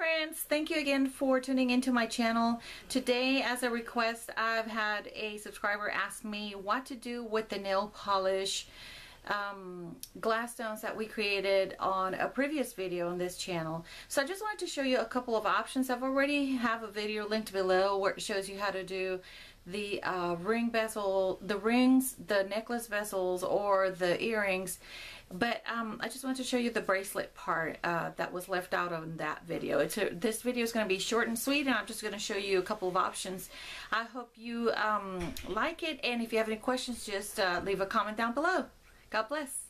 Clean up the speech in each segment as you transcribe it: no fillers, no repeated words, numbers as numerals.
friends, thank you again for tuning into my channel. Today, as a request, I've had a subscriber ask me what to do with the nail polish glass stones that we created on a previous video on this channel. So I just wanted to show you a couple of options. I've already have a video linked below where it shows you how to do the ring bezel, the rings, the necklace bezels, or the earrings. But I just wanted to show you the bracelet part that was left out on that video. This video is going to be short and sweet, and I'm just going to show you a couple of options. I hope you like it, and if you have any questions, just leave a comment down below. God bless.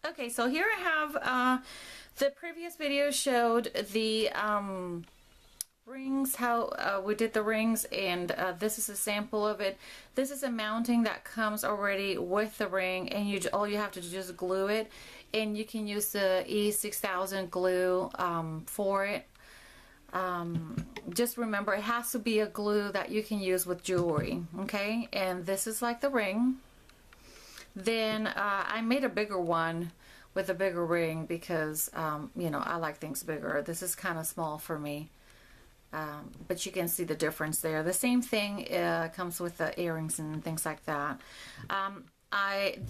Okay, so here I have the previous video showed the rings, how we did the rings, and this is a sample of it. This is a mounting that comes already with the ring, and all you have to do is just glue it, and you can use the E6000 glue for it. Just remember, it has to be a glue that you can use with jewelry, okay? And this is like the ring. Then I made a bigger one with a bigger ring because you know, I like things bigger. This is kind of small for me. But you can see the difference there. The same thing comes with the earrings and things like that.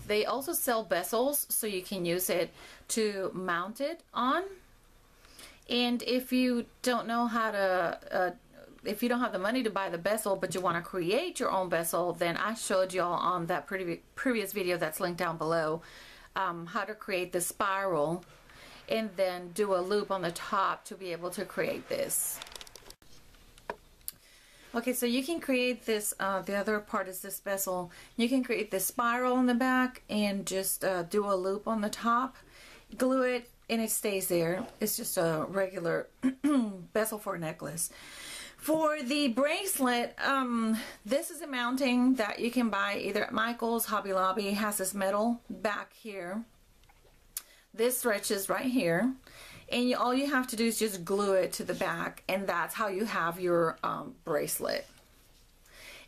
They also sell bezels, so you can use it to mount it on. And if you don't know how to, if you don't have the money to buy the bezel, but you want to create your own bezel, then I showed y'all on that previous video that's linked down below how to create the spiral and then do a loop on the top to be able to create this. Okay, so you can create this, the other part is this bezel. You can create this spiral in the back and just do a loop on the top, glue it, and it stays there. It's just a regular bezel for a necklace. For the bracelet, this is a mounting that you can buy either at Michael's, Hobby Lobby. It has this metal back here. This stretches right here. And all you have to do is just glue it to the back, and that's how you have your bracelet.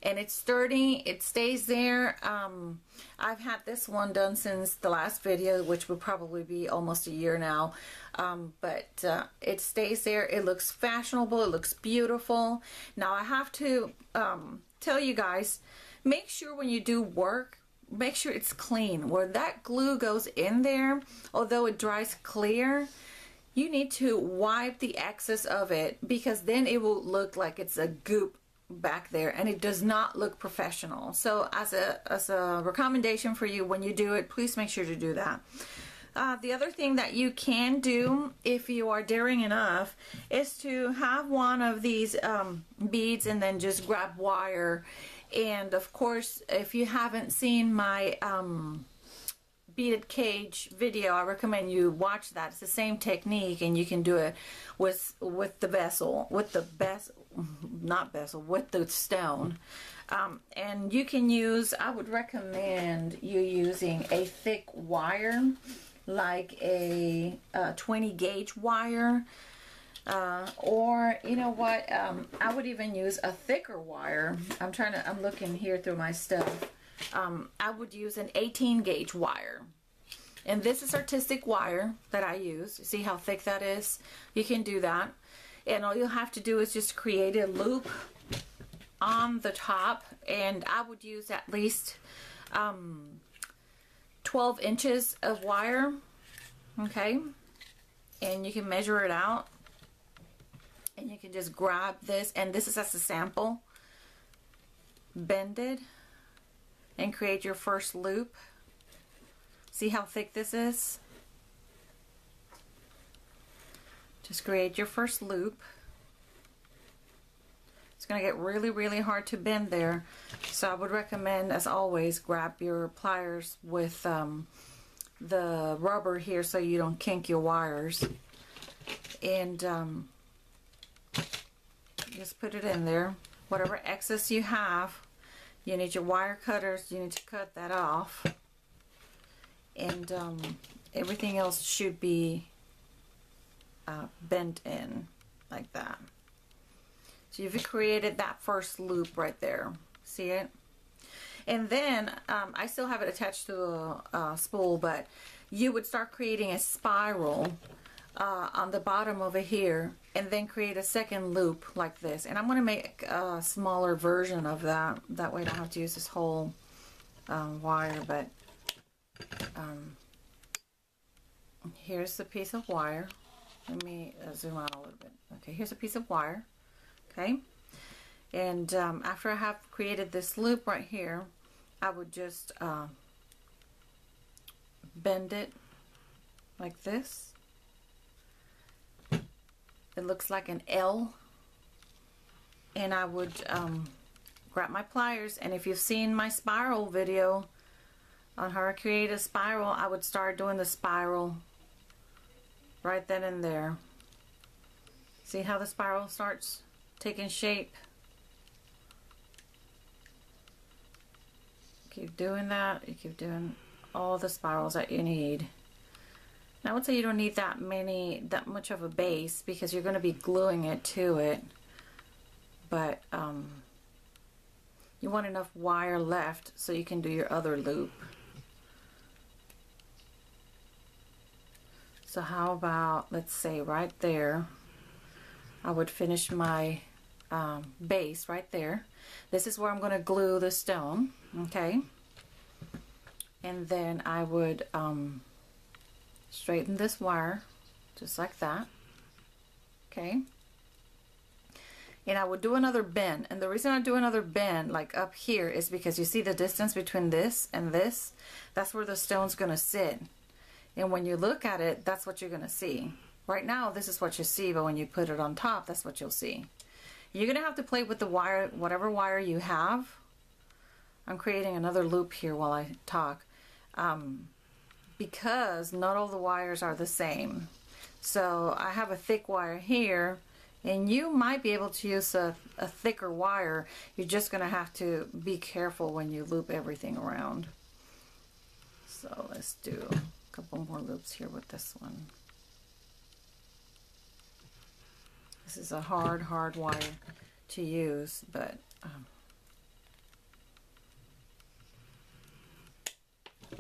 And it's sturdy, it stays there. I've had this one done since the last video, which would probably be almost a year now. But it stays there. It looks fashionable, it looks beautiful. Now I have to tell you guys, make sure when you do work, make sure it's clean. Where that glue goes in there, although it dries clear, you need to wipe the excess of it, because then it will look like it's a goop back there, and it does not look professional. So as a recommendation for you, when you do it, please make sure to do that. The other thing that you can do, if you are daring enough, is to have one of these beads and then just grab wire. And of course, if you haven't seen my beaded cage video, I recommend you watch that. It's the same technique, and you can do it with the bezel, with the stone. And you can use, I would recommend you using a thick wire, like a 20 gauge wire, or you know what, I would even use a thicker wire. I'm looking here through my stuff. I would use an 18 gauge wire, and this is artistic wire that I use. See how thick that is? You can do that, and all you'll have to do is just create a loop on the top, and I would use at least 12 inches of wire, okay? And you can measure it out, and you can just grab this, and this is as a sample. Bend it and create your first loop. See how thick this is? Just create your first loop. It's going to get really, really hard to bend there. So I would recommend, as always, grab your pliers with the rubber here so you don't kink your wires. And just put it in there. Whatever excess you have, you need your wire cutters, you need to cut that off. And everything else should be bent in like that. So you've created that first loop right there. See it? And then I still have it attached to a spool, but you would start creating a spiral on the bottom over here, and then create a second loop like this. And I'm going to make a smaller version of that. That way I don't have to use this whole wire, but here's the piece of wire. Let me zoom out a little bit. Okay, here's a piece of wire. Okay, and after I have created this loop right here, I would just bend it like this. It looks like an L, and I would grab my pliers, and if you've seen my spiral video on how to create a spiral, I would start doing the spiral right then and there. See how the spiral starts taking shape? Keep doing that. You keep doing all the spirals that you need. Now, I would say you don't need that much of a base because you're going to be gluing it to it, but you want enough wire left so you can do your other loop. So how about, let's say right there, I would finish my base right there. This is where I'm going to glue the stone, okay? And then I would straighten this wire just like that, okay? And I would do another bend, and the reason I do another bend like up here is because you see the distance between this and this? That's where the stone's gonna sit, and when you look at it, that's what you're gonna see. Right now this is what you see, but when you put it on top, that's what you'll see. You're gonna have to play with the wire, whatever wire you have. I'm creating another loop here while I talk. Because not all the wires are the same. So I have a thick wire here, and you might be able to use a thicker wire. You're just going to have to be careful when you loop everything around. So let's do a couple more loops here with this one. This is a hard wire to use, but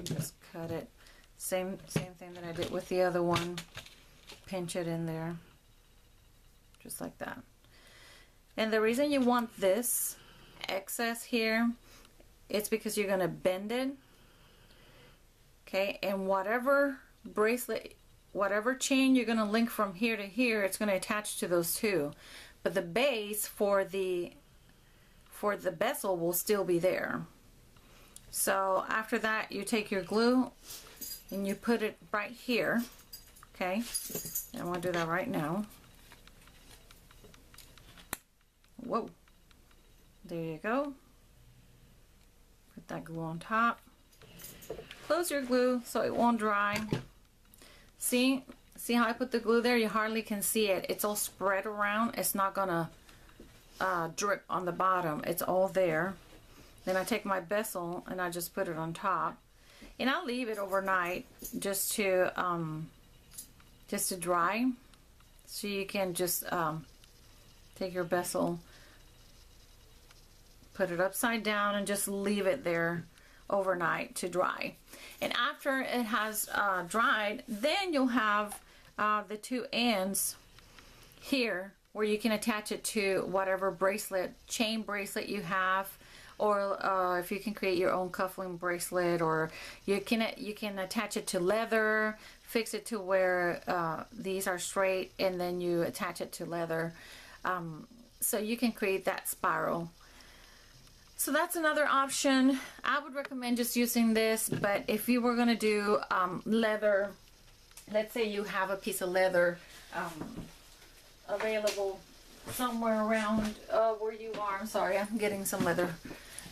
just cut it. Same thing that I did with the other one. Pinch it in there, just like that. And the reason you want this excess here, it's because you're going to bend it, okay? And whatever bracelet, whatever chain you're going to link from here to here, it's going to attach to those two. But the base for the bezel will still be there. So after that, you take your glue and you put it right here, okay? I'm going to do that right now. Whoa. There you go. Put that glue on top. Close your glue so it won't dry. See how I put the glue there? You hardly can see it. It's all spread around. It's not going to drip on the bottom. It's all there. Then I take my bezel and I just put it on top. And I'll leave it overnight just to dry. So you can just take your bezel, put it upside down, and just leave it there overnight to dry. And after it has dried, then you'll have the two ends here where you can attach it to whatever bracelet, chain bracelet you have. Or if you can create your own cufflink bracelet, or you can attach it to leather, fix it to where these are straight, and then you attach it to leather. So you can create that spiral. So that's another option. I would recommend just using this, but if you were going to do leather, let's say you have a piece of leather available somewhere around where you are. I'm sorry, I'm getting some leather.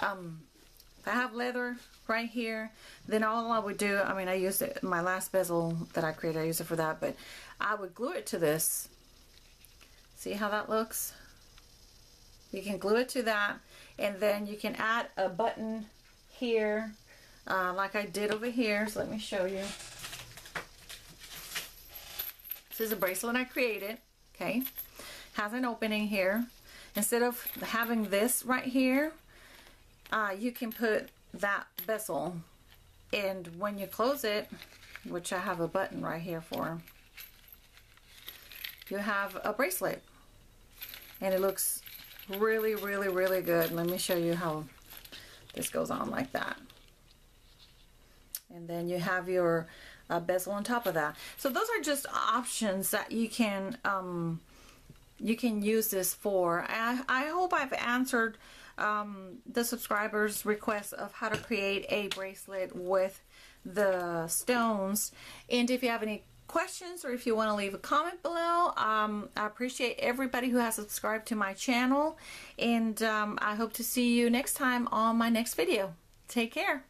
If I have leather right here, then all I would do, I mean, I used it, my last bezel that I created, I used it for that, but I would glue it to this. See how that looks? You can glue it to that, and then you can add a button here, like I did over here. So let me show you. This is a bracelet I created, okay? Has an opening here. Instead of having this right here, you can put that bezel, and when you close it, which I have a button right here for, you have a bracelet. And it looks really, really, really good. Let me show you how this goes on like that. And then you have your bezel on top of that. So those are just options that you can use this for. I hope I've answered the subscribers' request of how to create a bracelet with the stones. And if you have any questions or if you want to leave a comment below, I appreciate everybody who has subscribed to my channel, and I hope to see you next time on my next video. Take care.